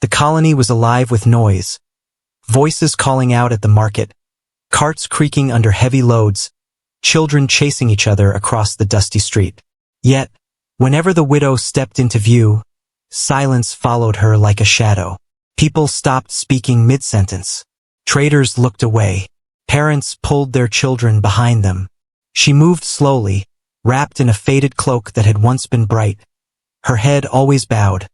The colony was alive with noise. Voices calling out at the market, carts creaking under heavy loads, children chasing each other across the dusty street. Yet, whenever the widow stepped into view, silence followed her like a shadow. People stopped speaking mid-sentence. Traders looked away. Parents pulled their children behind them. She moved slowly, wrapped in a faded cloak that had once been bright. Her head always bowed,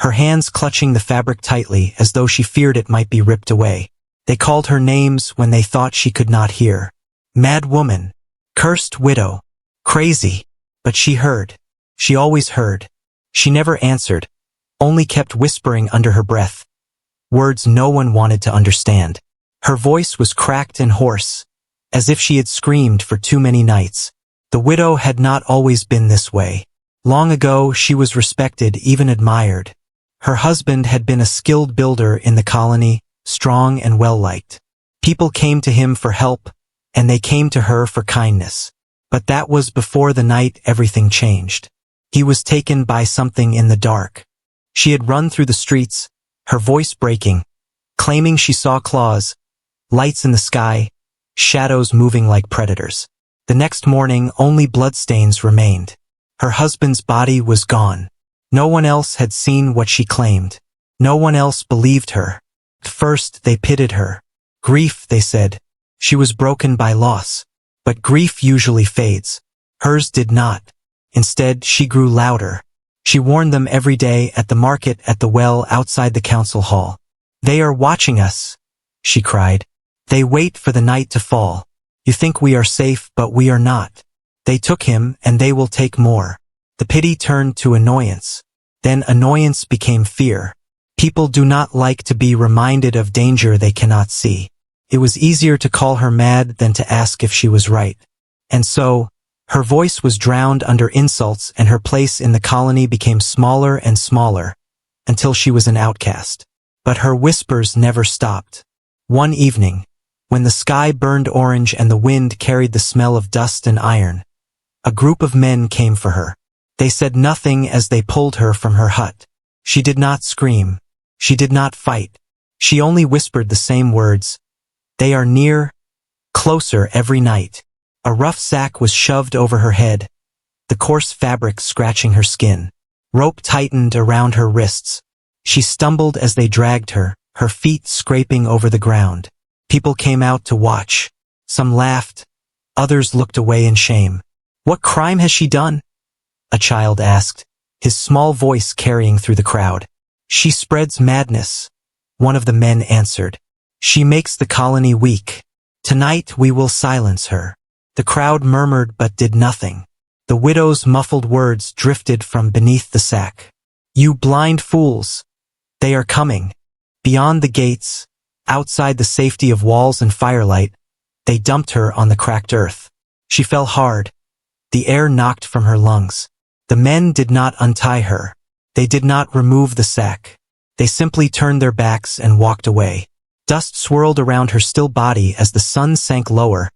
her hands clutching the fabric tightly as though she feared it might be ripped away. They called her names when they thought she could not hear. Mad woman, cursed widow, crazy. But she heard. She always heard. She never answered, only kept whispering under her breath. Words no one wanted to understand. Her voice was cracked and hoarse, as if she had screamed for too many nights. The widow had not always been this way. Long ago she was respected, even admired. Her husband had been a skilled builder in the colony, strong and well-liked. People came to him for help, and they came to her for kindness. But that was before the night everything changed. He was taken by something in the dark. She had run through the streets, her voice breaking, claiming she saw claws, lights in the sky, shadows moving like predators. The next morning, only bloodstains remained. Her husband's body was gone. No one else had seen what she claimed. No one else believed her. At first, they pitied her. Grief, they said. She was broken by loss. But grief usually fades. Hers did not. Instead, she grew louder. She warned them every day at the market, at the well, outside the council hall. They are watching us, she cried. They wait for the night to fall. You think we are safe, but we are not. They took him, and they will take more. The pity turned to annoyance. Then annoyance became fear. People do not like to be reminded of danger they cannot see. It was easier to call her mad than to ask if she was right. And so, her voice was drowned under insults, and her place in the colony became smaller and smaller, until she was an outcast. But her whispers never stopped. One evening, when the sky burned orange and the wind carried the smell of dust and iron, a group of men came for her. They said nothing as they pulled her from her hut. She did not scream. She did not fight. She only whispered the same words. They are near, closer every night. A rough sack was shoved over her head, the coarse fabric scratching her skin. Rope tightened around her wrists. She stumbled as they dragged her, her feet scraping over the ground. People came out to watch. Some laughed. Others looked away in shame. What crime has she done? A child asked, his small voice carrying through the crowd. She spreads madness, one of the men answered. She makes the colony weak. Tonight we will silence her. The crowd murmured but did nothing. The widow's muffled words drifted from beneath the sack. You blind fools! They are coming. Beyond the gates, outside the safety of walls and firelight, they dumped her on the cracked earth. She fell hard. The air knocked from her lungs. The men did not untie her. They did not remove the sack. They simply turned their backs and walked away. Dust swirled around her still body as the sun sank lower,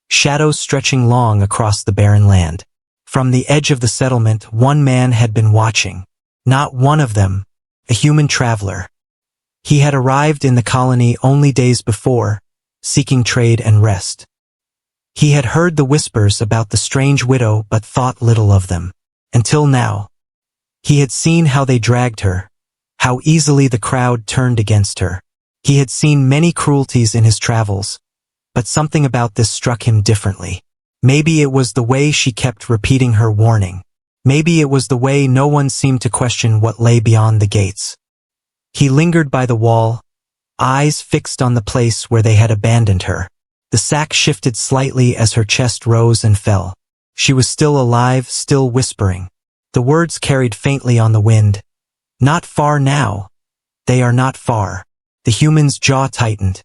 shadows stretching long across the barren land. From the edge of the settlement, one man had been watching. Not one of them, a human traveler. He had arrived in the colony only days before, seeking trade and rest. He had heard the whispers about the strange widow but thought little of them. Until now. He had seen how they dragged her, how easily the crowd turned against her. He had seen many cruelties in his travels, but something about this struck him differently. Maybe it was the way she kept repeating her warning. Maybe it was the way no one seemed to question what lay beyond the gates. He lingered by the wall, eyes fixed on the place where they had abandoned her. The sack shifted slightly as her chest rose and fell. She was still alive, still whispering. The words carried faintly on the wind. Not far now. They are not far. The human's jaw tightened.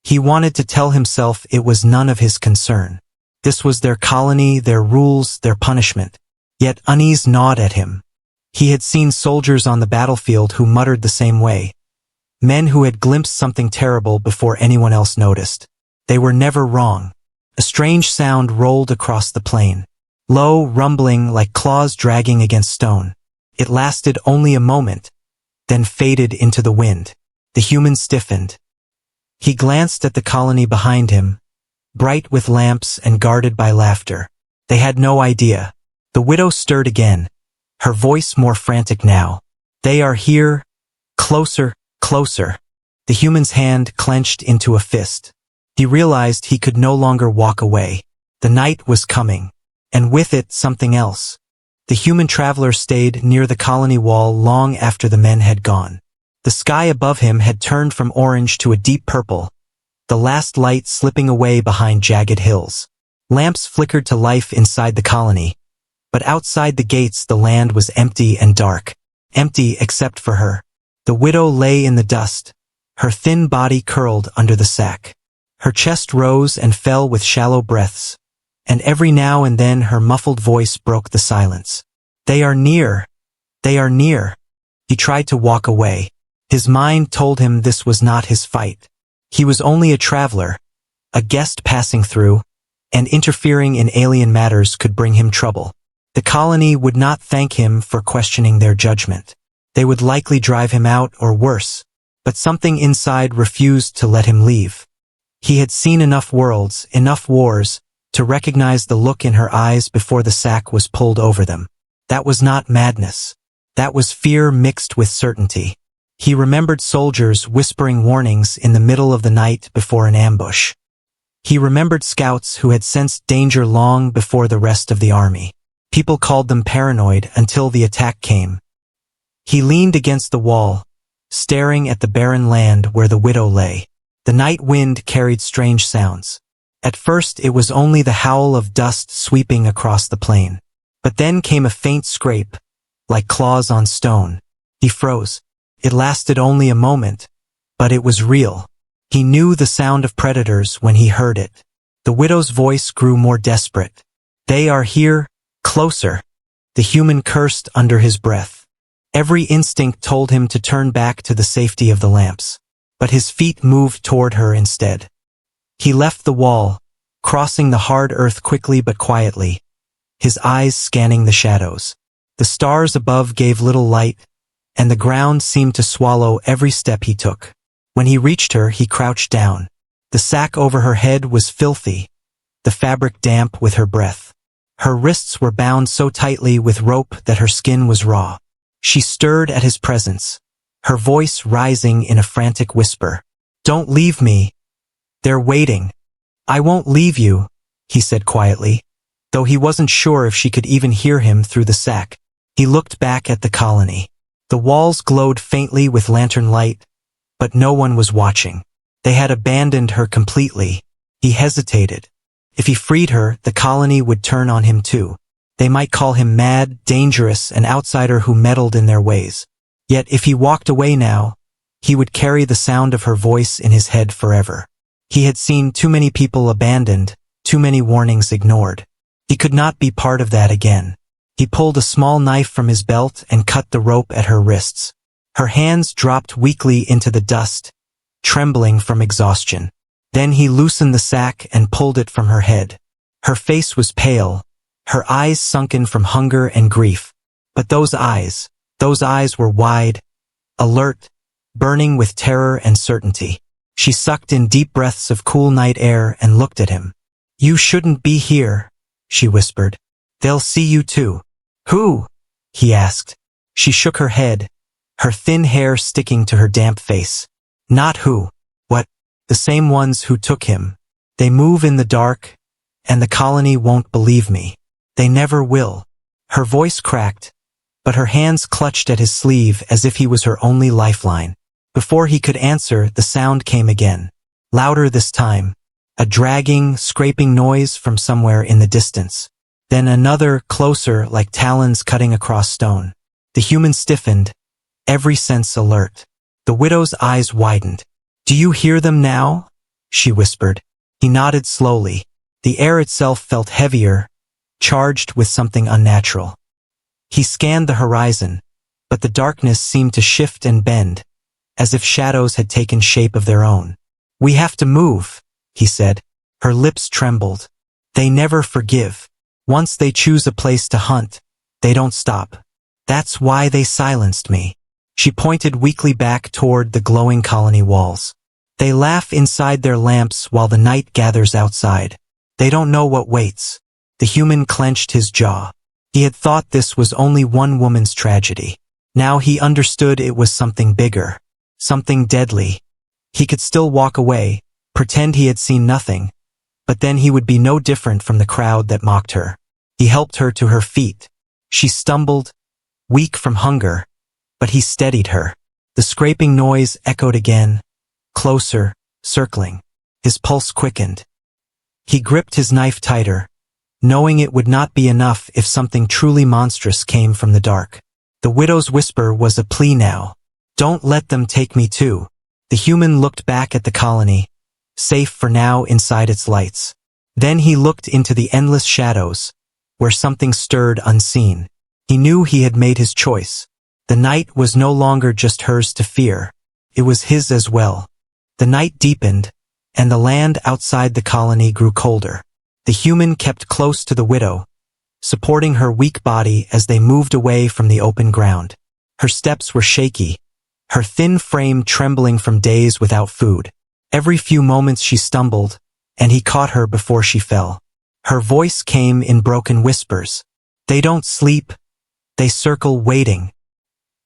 He wanted to tell himself it was none of his concern. This was their colony, their rules, their punishment. Yet unease gnawed at him. He had seen soldiers on the battlefield who muttered the same way. Men who had glimpsed something terrible before anyone else noticed. They were never wrong. A strange sound rolled across the plain. Low, rumbling like claws dragging against stone. It lasted only a moment. then faded into the wind. The human stiffened. He glanced at the colony behind him, bright with lamps and guarded by laughter. They had no idea. The widow stirred again, her voice more frantic now. They are here. Closer, closer. The human's hand clenched into a fist. He realized he could no longer walk away. The night was coming, and with it something else. The human traveler stayed near the colony wall long after the men had gone. The sky above him had turned from orange to a deep purple, the last light slipping away behind jagged hills. Lamps flickered to life inside the colony, but outside the gates the land was empty and dark, empty except for her. The widow lay in the dust, her thin body curled under the sack. Her chest rose and fell with shallow breaths, and every now and then her muffled voice broke the silence. They are near. They are near. He tried to walk away. His mind told him this was not his fight. He was only a traveler, a guest passing through, and interfering in alien matters could bring him trouble. The colony would not thank him for questioning their judgment. They would likely drive him out or worse, but something inside refused to let him leave. He had seen enough worlds, enough wars, to recognize the look in her eyes before the sack was pulled over them. That was not madness. That was fear mixed with certainty. He remembered soldiers whispering warnings in the middle of the night before an ambush. He remembered scouts who had sensed danger long before the rest of the army. People called them paranoid until the attack came. He leaned against the wall, staring at the barren land where the widow lay. The night wind carried strange sounds. At first it was only the howl of dust sweeping across the plain. But then came a faint scrape, like claws on stone. He froze. It lasted only a moment, but it was real. He knew the sound of predators when he heard it. The widow's voice grew more desperate. They are here, closer. The human cursed under his breath. Every instinct told him to turn back to the safety of the lamps, but his feet moved toward her instead. He left the wall, crossing the hard earth quickly but quietly, his eyes scanning the shadows. The stars above gave little light, and the ground seemed to swallow every step he took. When he reached her, he crouched down. The sack over her head was filthy, the fabric damp with her breath. Her wrists were bound so tightly with rope that her skin was raw. She stirred at his presence, her voice rising in a frantic whisper. Don't leave me. They're waiting. I won't leave you, he said quietly, though he wasn't sure if she could even hear him through the sack. He looked back at the colony. The walls glowed faintly with lantern light, but no one was watching. They had abandoned her completely. He hesitated. If he freed her, the colony would turn on him too. They might call him mad, dangerous, an outsider who meddled in their ways. Yet if he walked away now, he would carry the sound of her voice in his head forever. He had seen too many people abandoned, too many warnings ignored. He could not be part of that again. He pulled a small knife from his belt and cut the rope at her wrists. Her hands dropped weakly into the dust, trembling from exhaustion. Then he loosened the sack and pulled it from her head. Her face was pale, her eyes sunken from hunger and grief. But those eyes were wide, alert, burning with terror and certainty. She sucked in deep breaths of cool night air and looked at him. You shouldn't be here, she whispered. They'll see you too. Who? He asked. She shook her head, her thin hair sticking to her damp face. Not who. What? The same ones who took him. They move in the dark, and the colony won't believe me. They never will. Her voice cracked, but her hands clutched at his sleeve as if he was her only lifeline. Before he could answer, the sound came again. Louder this time. A dragging, scraping noise from somewhere in the distance. Then another, closer, like talons cutting across stone. The human stiffened, every sense alert. The widow's eyes widened. Do you hear them now? She whispered. He nodded slowly. The air itself felt heavier, charged with something unnatural. He scanned the horizon, but the darkness seemed to shift and bend, as if shadows had taken shape of their own. We have to move, he said. Her lips trembled. They never forgive. Once they choose a place to hunt, they don't stop. That's why they silenced me. She pointed weakly back toward the glowing colony walls. They laugh inside their lamps while the night gathers outside. They don't know what waits. The human clenched his jaw. He had thought this was only one woman's tragedy. Now he understood it was something bigger. Something deadly. He could still walk away, pretend he had seen nothing, but then he would be no different from the crowd that mocked her. He helped her to her feet. She stumbled, weak from hunger, but he steadied her. The scraping noise echoed again, closer, circling. His pulse quickened. He gripped his knife tighter, knowing it would not be enough if something truly monstrous came from the dark. The widow's whisper was a plea now. Don't let them take me too. The human looked back at the colony, safe for now inside its lights. Then he looked into the endless shadows, where something stirred unseen. He knew he had made his choice. The night was no longer just hers to fear. It was his as well. The night deepened, and the land outside the colony grew colder. The human kept close to the widow, supporting her weak body as they moved away from the open ground. Her steps were shaky, her thin frame trembling from days without food. Every few moments she stumbled, and he caught her before she fell. Her voice came in broken whispers. They don't sleep. They circle waiting.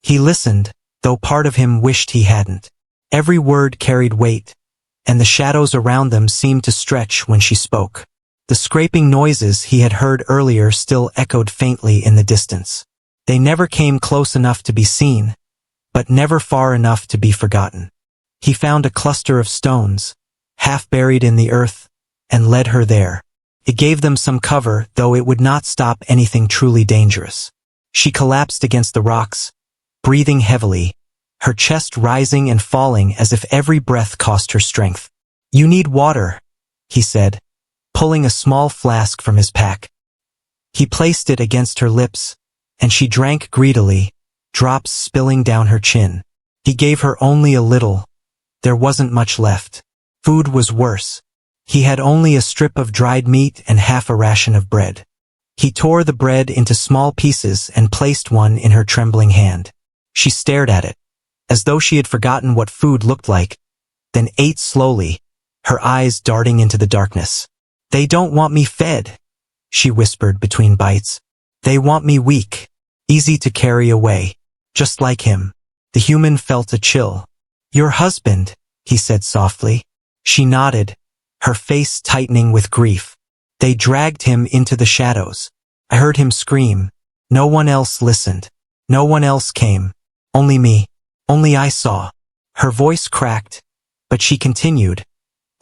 He listened, though part of him wished he hadn't. Every word carried weight, and the shadows around them seemed to stretch when she spoke. The scraping noises he had heard earlier still echoed faintly in the distance. They never came close enough to be seen, but never far enough to be forgotten. He found a cluster of stones, half buried in the earth, and led her there. It gave them some cover, though it would not stop anything truly dangerous. She collapsed against the rocks, breathing heavily, her chest rising and falling as if every breath cost her strength. You need water, he said, pulling a small flask from his pack. He placed it against her lips, and she drank greedily, drops spilling down her chin. He gave her only a little. There wasn't much left. Food was worse. He had only a strip of dried meat and half a ration of bread. He tore the bread into small pieces and placed one in her trembling hand. She stared at it, as though she had forgotten what food looked like, then ate slowly, her eyes darting into the darkness. They don't want me fed, she whispered between bites. They want me weak, easy to carry away, just like him. The human felt a chill. Your husband, he said softly. She nodded, her face tightening with grief. They dragged him into the shadows. I heard him scream. No one else listened. No one else came. Only me. Only I saw. Her voice cracked, but she continued,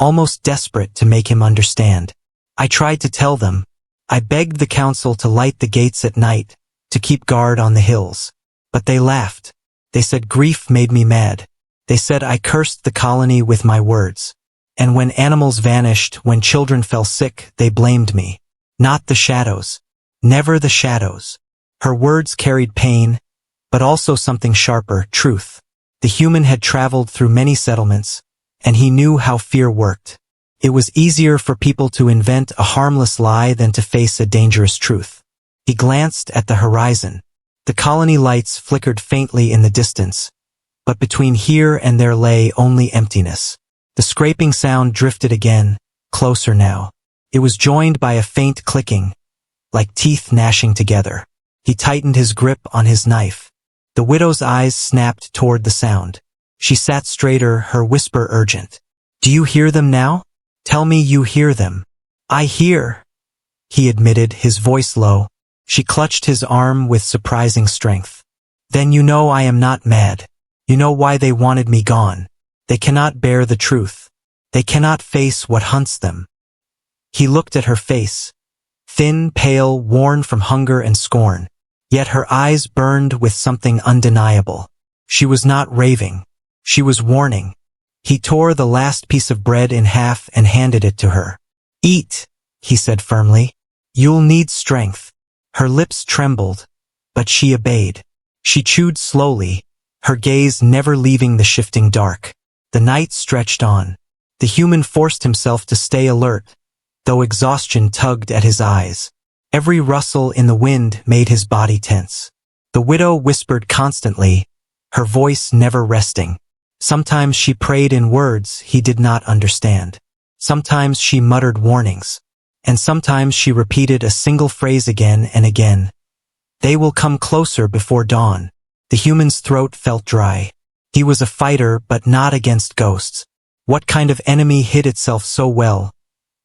almost desperate to make him understand. I tried to tell them. I begged the council to light the gates at night, to keep guard on the hills. But they laughed. They said grief made me mad. They said I cursed the colony with my words. And when animals vanished, when children fell sick, they blamed me. Not the shadows. Never the shadows. Her words carried pain, but also something sharper, truth. The human had traveled through many settlements, and he knew how fear worked. It was easier for people to invent a harmless lie than to face a dangerous truth. He glanced at the horizon. The colony lights flickered faintly in the distance, but between here and there lay only emptiness. The scraping sound drifted again, closer now. It was joined by a faint clicking, like teeth gnashing together. He tightened his grip on his knife. The widow's eyes snapped toward the sound. She sat straighter, her whisper urgent. Do you hear them now? Tell me you hear them. I hear, he admitted, his voice low. She clutched his arm with surprising strength. Then you know I am not mad. You know why they wanted me gone. They cannot bear the truth. They cannot face what hunts them. He looked at her face, thin, pale, worn from hunger and scorn. Yet her eyes burned with something undeniable. She was not raving. She was warning. He tore the last piece of bread in half and handed it to her. Eat, he said firmly. You'll need strength. Her lips trembled, but she obeyed. She chewed slowly, her gaze never leaving the shifting dark. The night stretched on. The human forced himself to stay alert, though exhaustion tugged at his eyes. Every rustle in the wind made his body tense. The widow whispered constantly, her voice never resting. Sometimes she prayed in words he did not understand. Sometimes she muttered warnings. And sometimes she repeated a single phrase again and again. They will come closer before dawn. The human's throat felt dry. He was a fighter, but not against ghosts. What kind of enemy hid itself so well,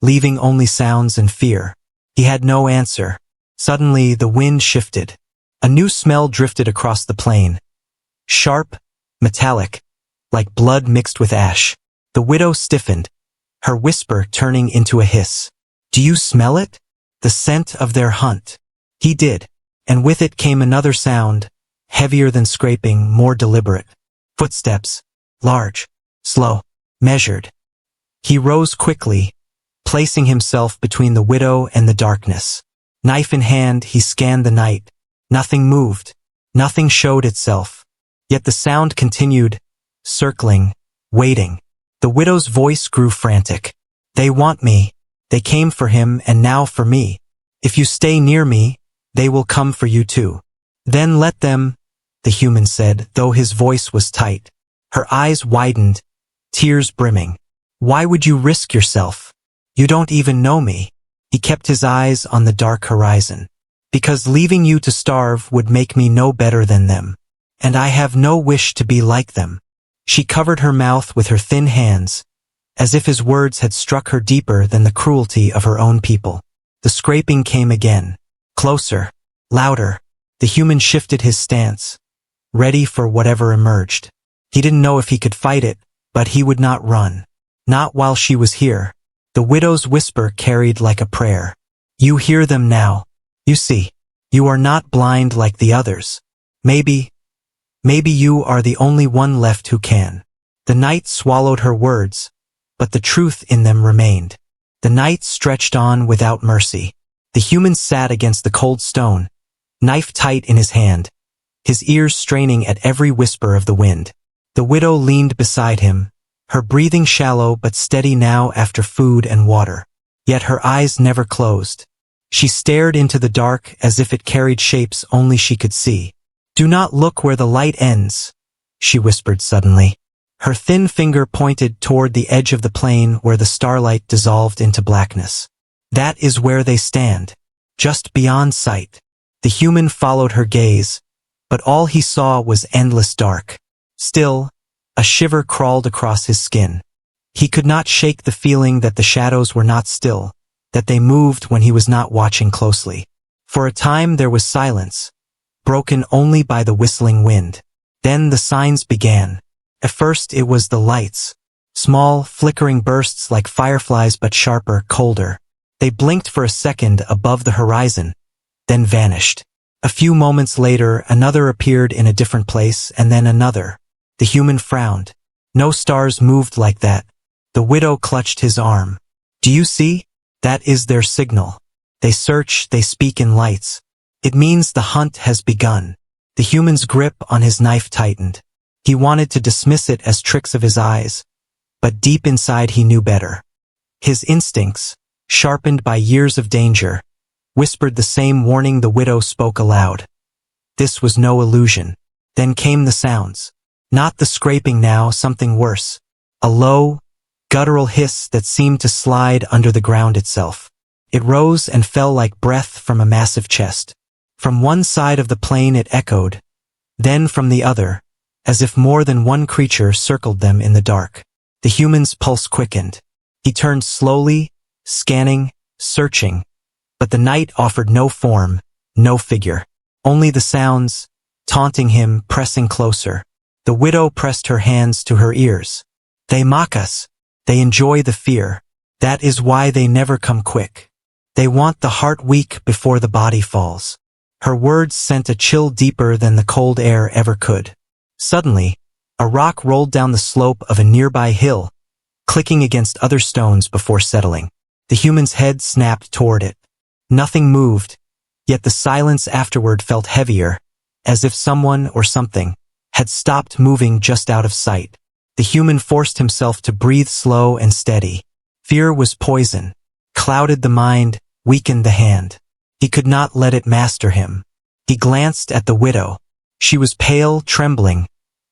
leaving only sounds and fear? He had no answer. Suddenly, the wind shifted. A new smell drifted across the plain. Sharp, metallic, like blood mixed with ash. The widow stiffened, her whisper turning into a hiss. "Do you smell it? The scent of their hunt." He did, and with it came another sound, heavier than scraping, more deliberate. Footsteps, large, slow, measured. He rose quickly, placing himself between the widow and the darkness. Knife in hand, he scanned the night. Nothing moved. Nothing showed itself. Yet the sound continued, circling, waiting. The widow's voice grew frantic. "They want me. They came for him and now for me. If you stay near me, they will come for you too." "Then let them," the human said, though his voice was tight. Her eyes widened, tears brimming. "Why would you risk yourself? You don't even know me." He kept his eyes on the dark horizon. "Because leaving you to starve would make me no better than them. And I have no wish to be like them." She covered her mouth with her thin hands, as if his words had struck her deeper than the cruelty of her own people. The scraping came again. Closer, louder. The human shifted his stance, ready for whatever emerged. He didn't know if he could fight it, but he would not run. Not while she was here. The widow's whisper carried like a prayer. "You hear them now. You see. You are not blind like the others. Maybe you are the only one left who can." The night swallowed her words, but the truth in them remained. The night stretched on without mercy. The human sat against the cold stone, knife tight in his hand, his ears straining at every whisper of the wind. The widow leaned beside him, her breathing shallow but steady now after food and water. Yet her eyes never closed. She stared into the dark as if it carried shapes only she could see. "Do not look where the light ends," she whispered suddenly. Her thin finger pointed toward the edge of the plain where the starlight dissolved into blackness. "That is where they stand, just beyond sight." The human followed her gaze, but all he saw was endless dark. Still, a shiver crawled across his skin. He could not shake the feeling that the shadows were not still, that they moved when he was not watching closely. For a time there was silence, broken only by the whistling wind. Then the signs began. At first it was the lights. Small, flickering bursts like fireflies but sharper, colder. They blinked for a second above the horizon, then vanished. A few moments later another appeared in a different place, and then another. The human frowned. No stars moved like that. The widow clutched his arm. "Do you see? That is their signal. They search, they speak in lights. It means the hunt has begun." The human's grip on his knife tightened. He wanted to dismiss it as tricks of his eyes, but deep inside he knew better. His instincts, sharpened by years of danger, whispered the same warning. The widow spoke aloud. This was no illusion. Then came the sounds. Not the scraping now, something worse. A low, guttural hiss that seemed to slide under the ground itself. It rose and fell like breath from a massive chest. From one side of the plain it echoed, then from the other, as if more than one creature circled them in the dark. The human's pulse quickened. He turned slowly, scanning, searching, but the night offered no form, no figure. Only the sounds, taunting him, pressing closer. The widow pressed her hands to her ears. "They mock us. They enjoy the fear. That is why they never come quick. They want the heart weak before the body falls." Her words sent a chill deeper than the cold air ever could. Suddenly, a rock rolled down the slope of a nearby hill, clicking against other stones before settling. The human's head snapped toward it. Nothing moved, yet the silence afterward felt heavier, as if someone or something had stopped moving just out of sight. The human forced himself to breathe slow and steady. Fear was poison, clouded the mind, weakened the hand. He could not let it master him. He glanced at the widow. She was pale, trembling,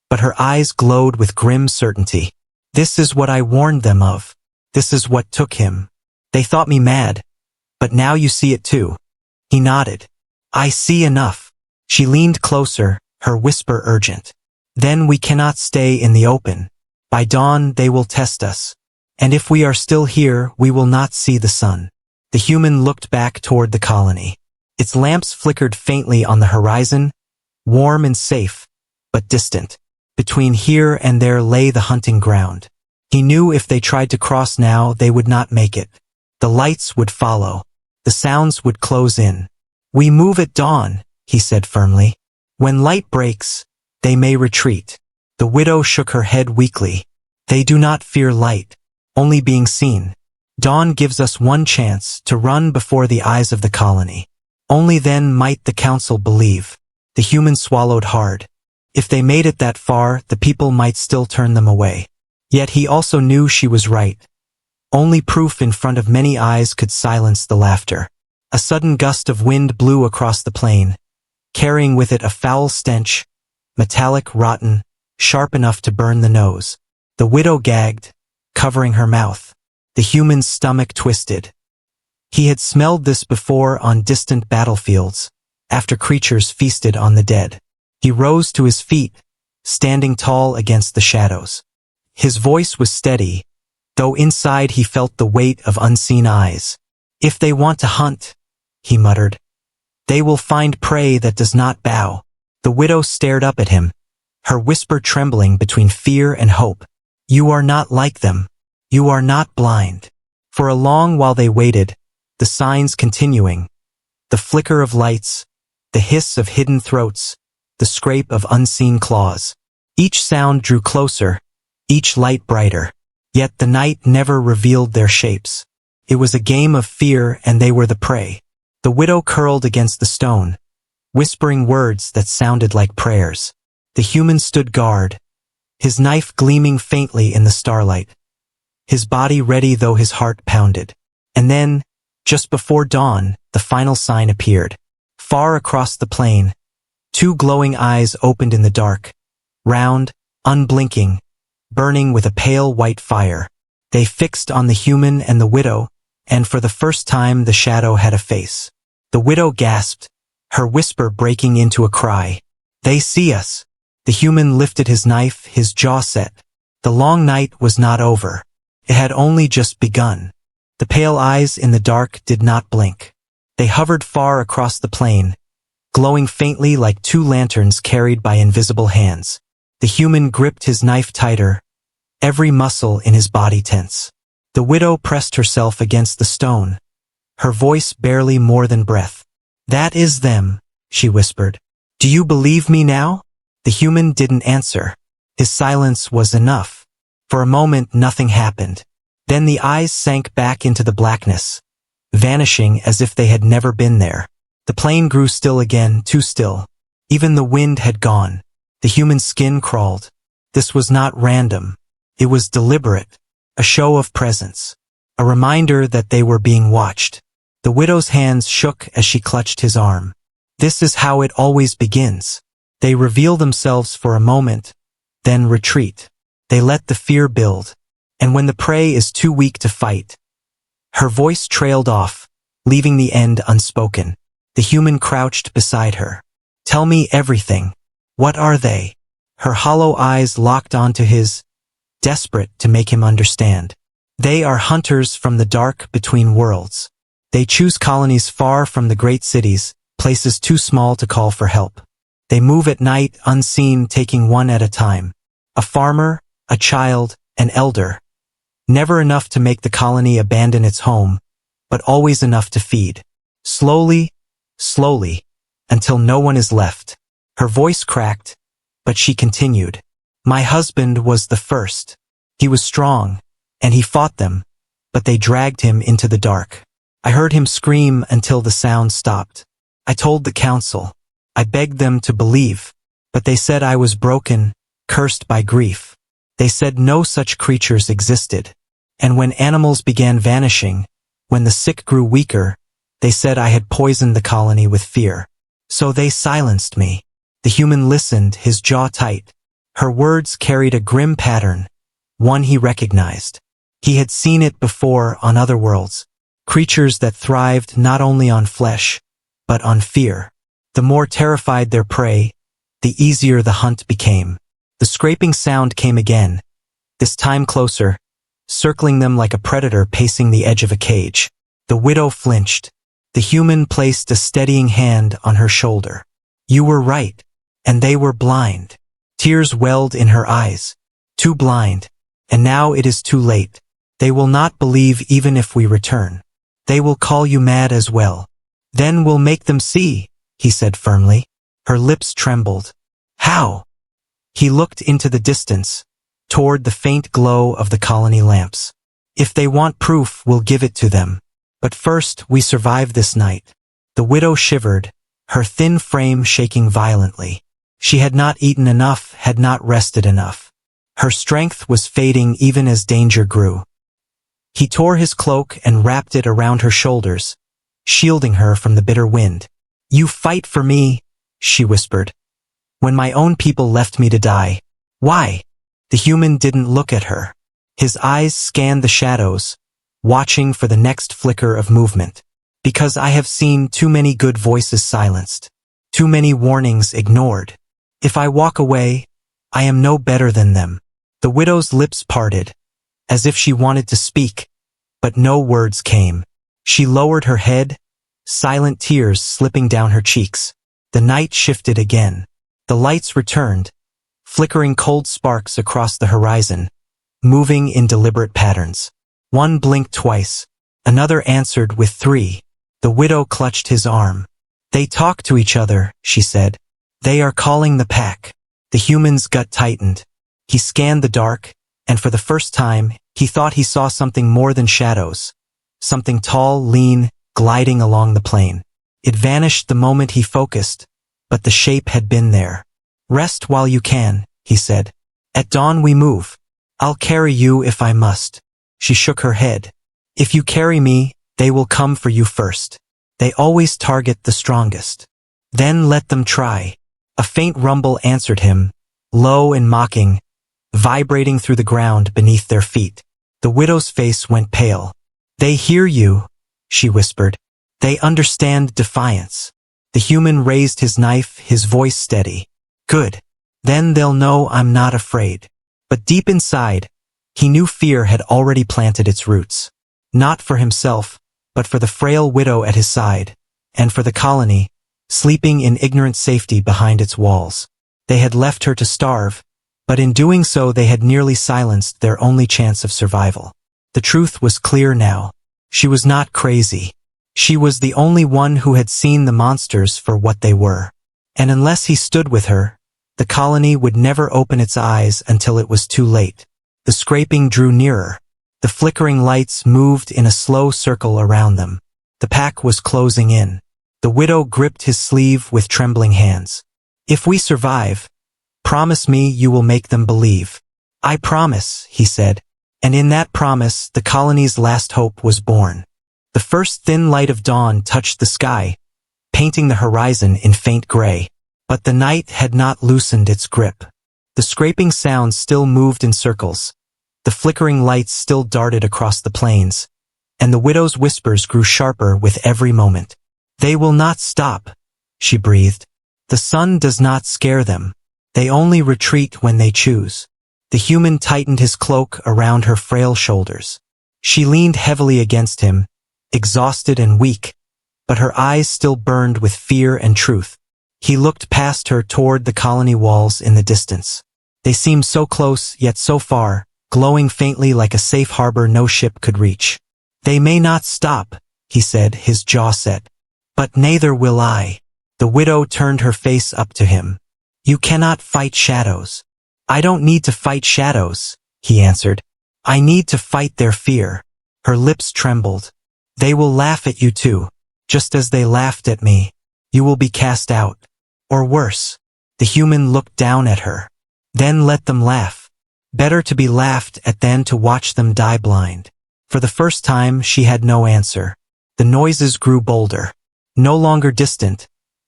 but her eyes glowed with grim certainty. This is what I warned them of. This is what took him. They thought me mad, but now you see it too. He nodded. I see enough. She leaned closer, her whisper urgent. Then we cannot stay in the open. By dawn they will test us. And if we are still here, we will not see the sun. The human looked back toward the colony. Its lamps flickered faintly on the horizon, warm and safe, but distant. Between here and there lay the hunting ground. He knew if they tried to cross now, they would not make it. The lights would follow. The sounds would close in. We move at dawn, he said firmly. When light breaks, they may retreat. The widow shook her head weakly. They do not fear light, only being seen. Dawn gives us one chance to run before the eyes of the colony. Only then might the council believe. The human swallowed hard. If they made it that far, the people might still turn them away. Yet he also knew she was right. Only proof in front of many eyes could silence the laughter. A sudden gust of wind blew across the plain, carrying with it a foul stench, metallic, rotten, sharp enough to burn the nose. The widow gagged, covering her mouth. The human's stomach twisted. He had smelled this before on distant battlefields, after creatures feasted on the dead. He rose to his feet, standing tall against the shadows. His voice was steady, though inside he felt the weight of unseen eyes. If they want to hunt, he muttered, they will find prey that does not bow. The widow stared up at him, her whisper trembling between fear and hope. You are not like them. You are not blind. For a long while they waited, the signs continuing. The flicker of lights, the hiss of hidden throats, the scrape of unseen claws. Each sound drew closer, each light brighter. Yet the night never revealed their shapes. It was a game of fear and they were the prey. The widow curled against the stone, whispering words that sounded like prayers. The human stood guard, his knife gleaming faintly in the starlight, his body ready though his heart pounded. And then, just before dawn, the final sign appeared. Far across the plain, two glowing eyes opened in the dark, round, unblinking, burning with a pale white fire. They fixed on the human and the widow, and for the first time the shadow had a face. The widow gasped, her whisper breaking into a cry. They see us. The human lifted his knife, his jaw set. The long night was not over. It had only just begun. The pale eyes in the dark did not blink. They hovered far across the plain, glowing faintly like two lanterns carried by invisible hands. The human gripped his knife tighter, every muscle in his body tense. The widow pressed herself against the stone, her voice barely more than breath. That is them, she whispered. Do you believe me now? The human didn't answer. His silence was enough. For a moment nothing happened. Then the eyes sank back into the blackness, vanishing as if they had never been there. The plain grew still again, too still. Even the wind had gone. The human skin crawled. This was not random. It was deliberate, a show of presence, a reminder that they were being watched. The widow's hands shook as she clutched his arm. This is how it always begins. They reveal themselves for a moment, then retreat. They let the fear build. And when the prey is too weak to fight, her voice trailed off, leaving the end unspoken. The human crouched beside her. Tell me everything. What are they? Her hollow eyes locked onto his, desperate to make him understand. They are hunters from the dark between worlds. They choose colonies far from the great cities, places too small to call for help. They move at night, unseen, taking one at a time. A farmer, a child, an elder. Never enough to make the colony abandon its home, but always enough to feed. Slowly, slowly, until no one is left. Her voice cracked, but she continued. My husband was the first. He was strong, and he fought them, but they dragged him into the dark. I heard him scream until the sound stopped. I told the council. I begged them to believe, but they said I was broken, cursed by grief. They said no such creatures existed. And when animals began vanishing, when the sick grew weaker, they said I had poisoned the colony with fear. So they silenced me. The human listened, his jaw tight, Her words carried a grim pattern, one he recognized. He had seen it before on other worlds, creatures that thrived not only on flesh, but on fear. The more terrified their prey, the easier the hunt became. The scraping sound came again, this time closer, circling them like a predator pacing the edge of a cage. The widow flinched. The human placed a steadying hand on her shoulder. You were right, and they were blind. Tears welled in her eyes. Too blind, and now it is too late. They will not believe even if we return. They will call you mad as well. Then we'll make them see, he said firmly. Her lips trembled. How? He looked into the distance, toward the faint glow of the colony lamps. If they want proof, we'll give it to them. But first, we survive this night. The widow shivered, her thin frame shaking violently. She had not eaten enough, had not rested enough. Her strength was fading even as danger grew. He tore his cloak and wrapped it around her shoulders, shielding her from the bitter wind. You fight for me, she whispered. When my own people left me to die. Why? The human didn't look at her. His eyes scanned the shadows, watching for the next flicker of movement. Because I have seen too many good voices silenced, too many warnings ignored. If I walk away, I am no better than them. The widow's lips parted, as if she wanted to speak, but no words came. She lowered her head, silent tears slipping down her cheeks. The night shifted again. The lights returned, flickering cold sparks across the horizon, moving in deliberate patterns. One blinked twice, another answered with 3. The widow clutched his arm. They talk to each other, she said. They are calling the pack. The human's gut tightened. He scanned the dark, and for the first time, he thought he saw something more than shadows. Something tall, lean, gliding along the plain. It vanished the moment he focused, but the shape had been there. Rest while you can, he said. At dawn we move. I'll carry you if I must. She shook her head. If you carry me, they will come for you first. They always target the strongest. Then let them try. A faint rumble answered him, low and mocking, vibrating through the ground beneath their feet. The widow's face went pale. They hear you, she whispered. They understand defiance. The human raised his knife, his voice steady. Good. Then they'll know I'm not afraid. But deep inside, he knew fear had already planted its roots. Not for himself, but for the frail widow at his side, and for the colony, sleeping in ignorant safety behind its walls. They had left her to starve, but in doing so they had nearly silenced their only chance of survival. The truth was clear now. She was not crazy. She was the only one who had seen the monsters for what they were. And unless he stood with her, the colony would never open its eyes until it was too late. The scraping drew nearer. The flickering lights moved in a slow circle around them. The pack was closing in. The widow gripped his sleeve with trembling hands. If we survive, promise me you will make them believe. I promise, he said. And in that promise, the colony's last hope was born. The first thin light of dawn touched the sky, painting the horizon in faint gray. But the night had not loosened its grip. The scraping sound still moved in circles. The flickering lights still darted across the plains, and the widow's whispers grew sharper with every moment. They will not stop, she breathed. The sun does not scare them. They only retreat when they choose. The human tightened his cloak around her frail shoulders. She leaned heavily against him, exhausted and weak, but her eyes still burned with fear and truth. He looked past her toward the colony walls in the distance. They seemed so close, yet so far, glowing faintly like a safe harbor no ship could reach. They may not stop, he said, his jaw set. But neither will I. The widow turned her face up to him. You cannot fight shadows. I don't need to fight shadows, he answered. I need to fight their fear. Her lips trembled. They will laugh at you too, just as they laughed at me. You will be cast out. Or worse. The human looked down at her. Then let them laugh. Better to be laughed at than to watch them die blind. For the first time, she had no answer. The noises grew bolder. No longer distant,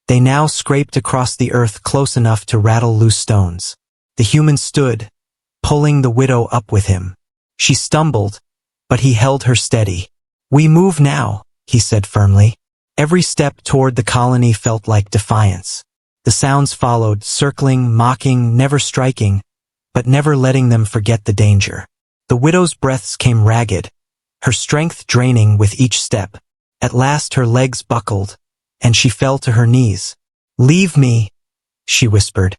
they now scraped across the earth close enough to rattle loose stones. The human stood, pulling the widow up with him. She stumbled, but he held her steady. "We move now," he said firmly. Every step toward the colony felt like defiance. The sounds followed, circling, mocking, never striking, but never letting them forget the danger. The widow's breaths came ragged, her strength draining with each step. At last her legs buckled, and she fell to her knees. "Leave me," she whispered.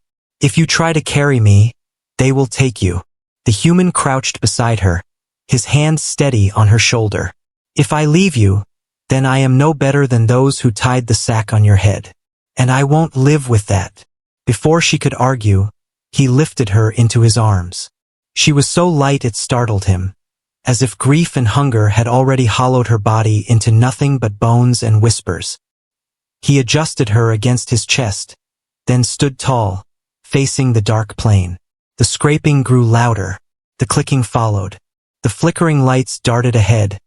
"If you try to carry me, they will take you." The human crouched beside her, his hand steady on her shoulder. "If I leave you, then I am no better than those who tied the sack on your head. And I won't live with that." Before she could argue, he lifted her into his arms. She was so light it startled him, as if grief and hunger had already hollowed her body into nothing but bones and whispers. He adjusted her against his chest, then stood tall, facing the dark plain. The scraping grew louder, the clicking followed. The flickering lights darted ahead,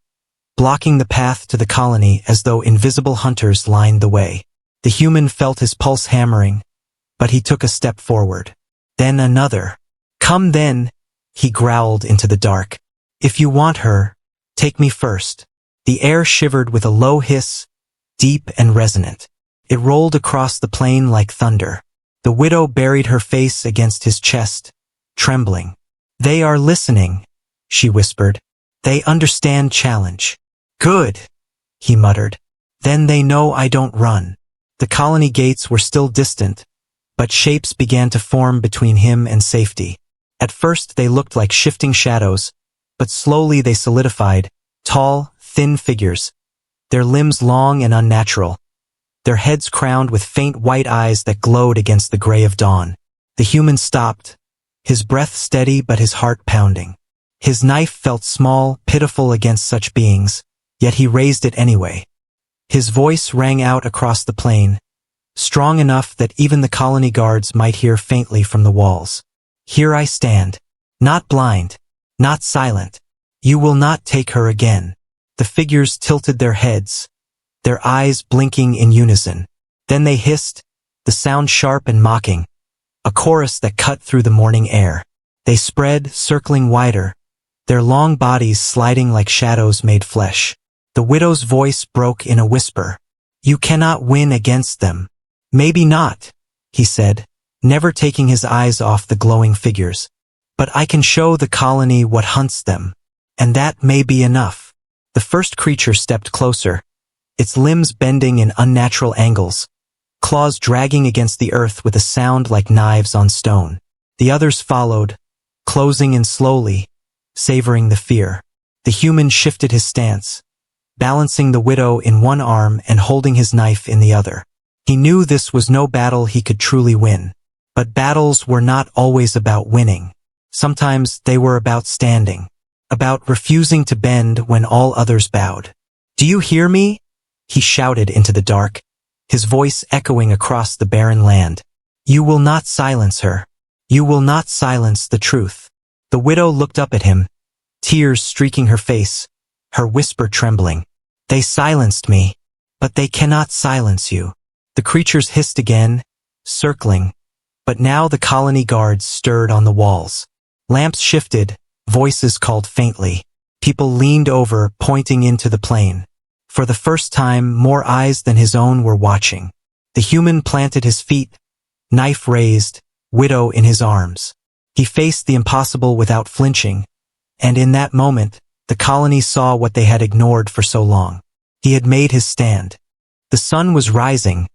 blocking the path to the colony as though invisible hunters lined the way. The human felt his pulse hammering, but he took a step forward. Then another. "Come then," he growled into the dark. "If you want her, take me first." The air shivered with a low hiss, deep and resonant. It rolled across the plain like thunder. The widow buried her face against his chest, trembling. "They are listening," she whispered. "They understand challenge." "Good," he muttered. "Then they know I don't run." The colony gates were still distant, but shapes began to form between him and safety. At first they looked like shifting shadows, but slowly they solidified, tall, thin figures, their limbs long and unnatural, their heads crowned with faint white eyes that glowed against the gray of dawn. The human stopped, his breath steady but his heart pounding. His knife felt small, pitiful against such beings, yet he raised it anyway. His voice rang out across the plain, strong enough that even the colony guards might hear faintly from the walls. "Here I stand. Not blind, not silent. You will not take her again." The figures tilted their heads, their eyes blinking in unison. Then they hissed, the sound sharp and mocking, a chorus that cut through the morning air. They spread, circling wider, their long bodies sliding like shadows made flesh. The widow's voice broke in a whisper. "You cannot win against them." "Maybe not," he said, never taking his eyes off the glowing figures. "But I can show the colony what hunts them, and that may be enough." The first creature stepped closer, its limbs bending in unnatural angles, claws dragging against the earth with a sound like knives on stone. The others followed, closing in slowly, savoring the fear. The human shifted his stance, balancing the widow in one arm and holding his knife in the other. He knew this was no battle he could truly win. But battles were not always about winning. Sometimes they were about standing, about refusing to bend when all others bowed. "Do you hear me?" he shouted into the dark, his voice echoing across the barren land. "You will not silence her. You will not silence the truth." The widow looked up at him, tears streaking her face, her whisper trembling. "They silenced me, but they cannot silence you." The creatures hissed again, circling, but now the colony guards stirred on the walls. Lamps shifted, voices called faintly. People leaned over, pointing into the plain. For the first time, more eyes than his own were watching. The human planted his feet, knife raised, widow in his arms. He faced the impossible without flinching, and in that moment, the colony saw what they had ignored for so long. He had made his stand. The sun was rising,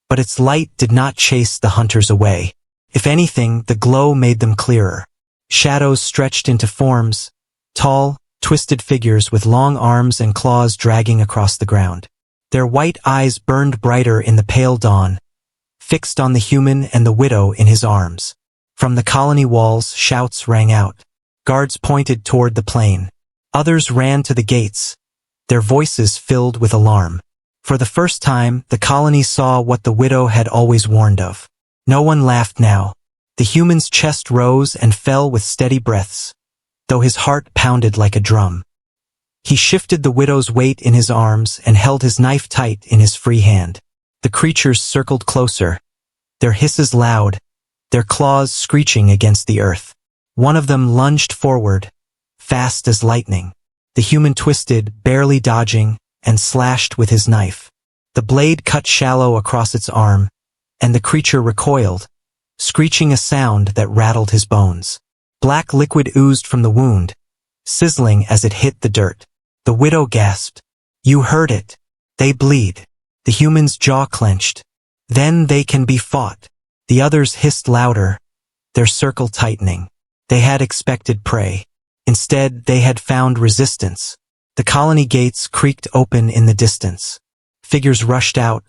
but its light did not chase the hunters away. If anything, the glow made them clearer. Shadows stretched into forms, tall, twisted figures with long arms and claws dragging across the ground. Their white eyes burned brighter in the pale dawn, fixed on the human and the widow in his arms. From the colony walls, shouts rang out. Guards pointed toward the plain. Others ran to the gates, their voices filled with alarm. For the first time, the colony saw what the widow had always warned of. No one laughed now. The human's chest rose and fell with steady breaths, though his heart pounded like a drum. He shifted the widow's weight in his arms and held his knife tight in his free hand. The creatures circled closer, their hisses loud, their claws screeching against the earth. One of them lunged forward, fast as lightning. The human twisted, barely dodging, and slashed with his knife. The blade cut shallow across its arm, and the creature recoiled, screeching a sound that rattled his bones. Black liquid oozed from the wound, sizzling as it hit the dirt. The widow gasped. "You heard it. They bleed." The human's jaw clenched. "Then they can be fought." The others hissed louder, their circle tightening. They had expected prey. Instead, they had found resistance. The colony gates creaked open in the distance. Figures rushed out.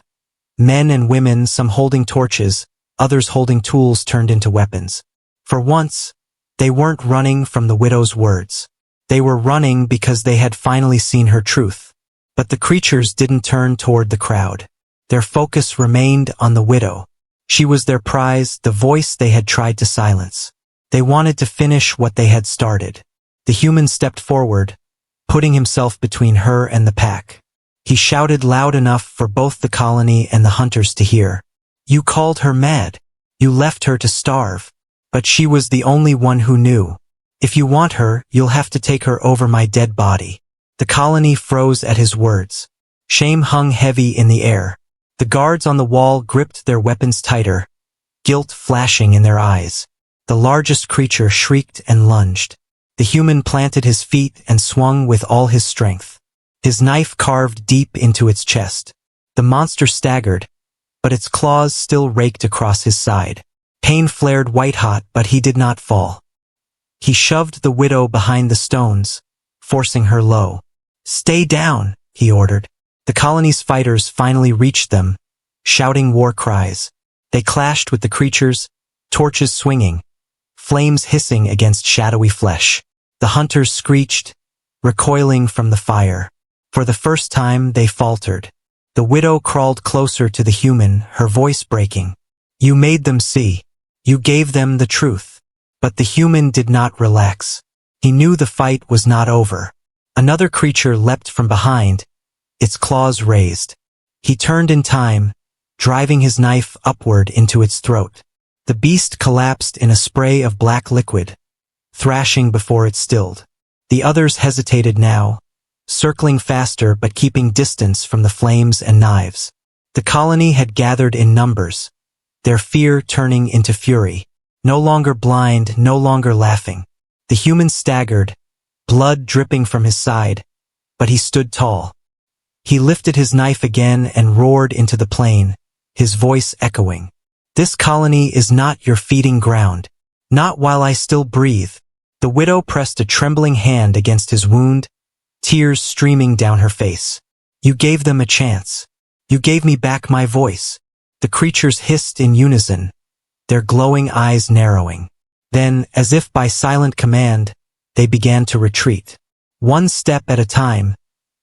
Men and women, some holding torches, others holding tools turned into weapons. For once, they weren't running from the widow's words. They were running because they had finally seen her truth. But the creatures didn't turn toward the crowd. Their focus remained on the widow. She was their prize, the voice they had tried to silence. They wanted to finish what they had started. The human stepped forward, putting himself between her and the pack. He shouted loud enough for both the colony and the hunters to hear. "You called her mad. You left her to starve. But she was the only one who knew. If you want her, you'll have to take her over my dead body." The colony froze at his words. Shame hung heavy in the air. The guards on the wall gripped their weapons tighter, guilt flashing in their eyes. The largest creature shrieked and lunged. The human planted his feet and swung with all his strength. His knife carved deep into its chest. The monster staggered, but its claws still raked across his side. Pain flared white-hot, but he did not fall. He shoved the widow behind the stones, forcing her low. "Stay down," he ordered. The colony's fighters finally reached them, shouting war cries. They clashed with the creatures, torches swinging, flames hissing against shadowy flesh. The hunters screeched, recoiling from the fire. For the first time, they faltered. The widow crawled closer to the human, her voice breaking. "You made them see. You gave them the truth." But the human did not relax. He knew the fight was not over. Another creature leapt from behind, its claws raised. He turned in time, driving his knife upward into its throat. The beast collapsed in a spray of black liquid, thrashing before it stilled. The others hesitated now, circling faster but keeping distance from the flames and knives. The colony had gathered in numbers, their fear turning into fury. No longer blind, no longer laughing. The human staggered, blood dripping from his side, but he stood tall. He lifted his knife again and roared into the plain, his voice echoing. "This colony is not your feeding ground. Not while I still breathe." The widow pressed a trembling hand against his wound, tears streaming down her face. "You gave them a chance. You gave me back my voice." The creatures hissed in unison, their glowing eyes narrowing. Then, as if by silent command, they began to retreat. One step at a time,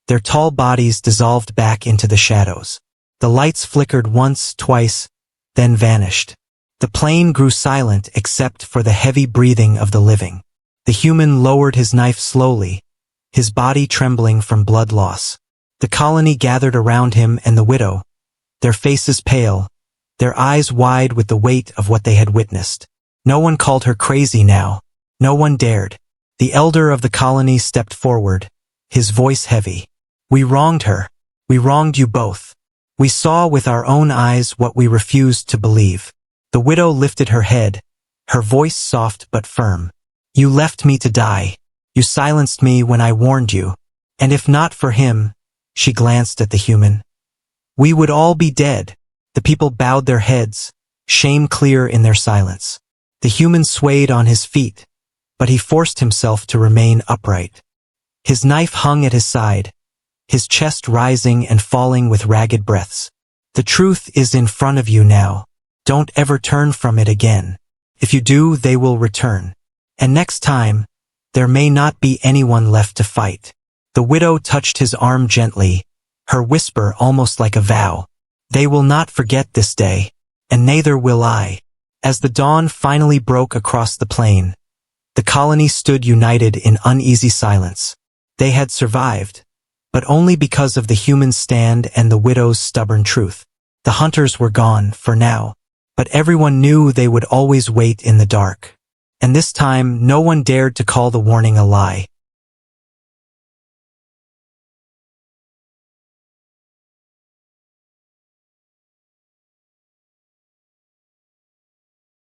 their tall bodies dissolved back into the shadows. The lights flickered once, twice, then vanished. The plain grew silent except for the heavy breathing of the living. The human lowered his knife slowly, his body trembling from blood loss. The colony gathered around him and the widow, their faces pale, their eyes wide with the weight of what they had witnessed. No one called her crazy now. No one dared. The elder of the colony stepped forward, his voice heavy. "We wronged her. We wronged you both. We saw with our own eyes what we refused to believe." The widow lifted her head, her voice soft but firm. "You left me to die. You silenced me when I warned you. And if not for him," she glanced at the human, "we would all be dead." The people bowed their heads, shame clear in their silence. The human swayed on his feet, but he forced himself to remain upright. His knife hung at his side, his chest rising and falling with ragged breaths. "The truth is in front of you now. Don't ever turn from it again. If you do, they will return. And next time, there may not be anyone left to fight." The widow touched his arm gently, her whisper almost like a vow. "They will not forget this day, and neither will I." As the dawn finally broke across the plain, the colony stood united in uneasy silence. They had survived, but only because of the human stand and the widow's stubborn truth. The hunters were gone, for now, but everyone knew they would always wait in the dark. And this time, no one dared to call the warning a lie.